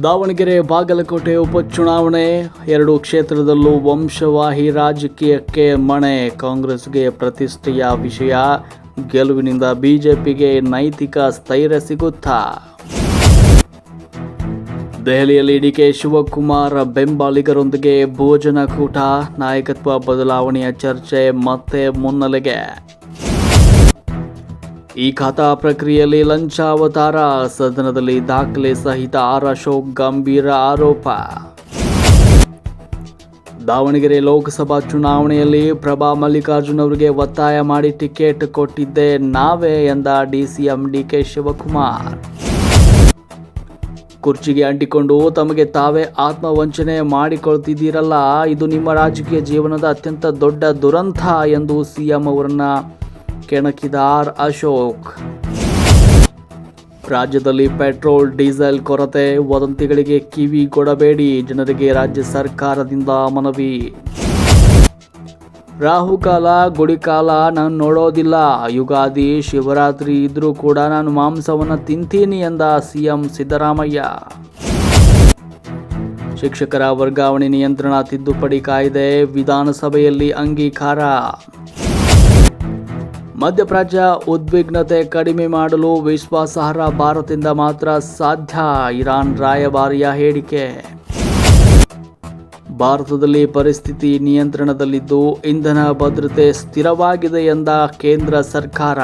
ದಾವಣಗೆರೆ ಬಾಗಲಕೋಟೆ ಉಪಚುನಾವಣೆ, 2 ಕ್ಷೇತ್ರದಲ್ಲೂ ವಂಶವಾಹಿ ರಾಜಕೀಯಕ್ಕೆ ಮಣೆ. ಕಾಂಗ್ರೆಸ್ಗೆ ಪ್ರತಿಷ್ಠೆಯ ವಿಷಯ. ಗೆಲುವಿನಿಂದ ಬಿಜೆಪಿಗೆ ನೈತಿಕ ಸ್ಥೈರ್ಯ ಸಿಗುತ್ತಾ? ದೆಹಲಿಯಲ್ಲಿ ಡಿಕೆ ಶಿವಕುಮಾರ್ ಬೆಂಬಲಿಗರೊಂದಿಗೆ ಭೋಜನ ಕೂಟ. ನಾಯಕತ್ವ ಬದಲಾವಣೆಯ ಚರ್ಚೆ ಮತ್ತೆ ಮುನ್ನೆಲೆಗೆ. ಈ ಖಾತಾ ಪ್ರಕ್ರಿಯೆಯಲ್ಲಿ ಲಂಚಾವತಾರ. ಸದನದಲ್ಲಿ ದಾಖಲೆ ಸಹಿತ ಅಶೋಕ್ ಗಂಭೀರ ಆರೋಪ. ದಾವಣಗೆರೆ ಲೋಕಸಭಾ ಚುನಾವಣೆಯಲ್ಲಿ ಪ್ರಭಾ ಮಲ್ಲಿಕಾರ್ಜುನ್ ಅವರಿಗೆ ಒತ್ತಾಯ ಮಾಡಿ ಟಿಕೆಟ್ ಕೊಟ್ಟಿದ್ದೆ ನಾವೇ ಎಂದ ಡಿಸಿಎಂ ಡಿಕೆ ಶಿವಕುಮಾರ್. ಕುರ್ಚಿಗೆ ಅಂಟಿಕೊಂಡು ತಮಗೆ ತಾವೇ ಆತ್ಮವಂಚನೆ ಮಾಡಿಕೊಳ್ತಿದ್ದೀರಲ್ಲ, ಇದು ನಿಮ್ಮ ರಾಜಕೀಯ ಜೀವನದ ಅತ್ಯಂತ ದೊಡ್ಡ ದುರಂತ ಎಂದು ಸಿಎಂ ಅವರನ್ನ ಕೆಣಕಿದ ಅಶೋಕ್. ರಾಜ್ಯದಲ್ಲಿ ಪೆಟ್ರೋಲ್ ಡೀಸೆಲ್ ಕೊರತೆ, ವದಂತಿಗಳಿಗೆ ಕಿವಿ ಕೊಡಬೇಡಿ, ಜನರಿಗೆ ರಾಜ್ಯ ಸರ್ಕಾರದಿಂದ ಮನವಿ. ರಾಹುಕಾಲ ಗುಳಿಕಾಲ ನಾನು ನೋಡೋದಿಲ್ಲ, ಯುಗಾದಿ ಶಿವರಾತ್ರಿ ಇದ್ರೂ ಕೂಡ ನಾನು ಮಾಂಸವನ್ನು ತಿಂತೀನಿ ಎಂದ ಸಿಎಂ ಸಿದ್ದರಾಮಯ್ಯ. ಶಿಕ್ಷಕರ ವರ್ಗಾವಣೆ ನಿಯಂತ್ರಣ ತಿದ್ದುಪಡಿ ಕಾಯ್ದೆ ವಿಧಾನಸಭೆಯಲ್ಲಿ ಅಂಗೀಕಾರ. ಮಧ್ಯಪ್ರಾಚ್ಯ ಉದ್ವಿಗ್ನತೆ ಕಡಿಮೆ ಮಾಡಲು ವಿಶ್ವಾಸಾರ್ಹ ಭಾರತದಿಂದ ಮಾತ್ರ ಸಾಧ್ಯ, ಇರಾನ್ ರಾಯಭಾರಿಯ ಹೇಳಿಕೆ. ಭಾರತದಲ್ಲಿ ಪರಿಸ್ಥಿತಿ ನಿಯಂತ್ರಣದಲ್ಲಿದ್ದು ಇಂಧನ ಭದ್ರತೆ ಸ್ಥಿರವಾಗಿದೆ ಎಂದ ಕೇಂದ್ರ ಸರ್ಕಾರ.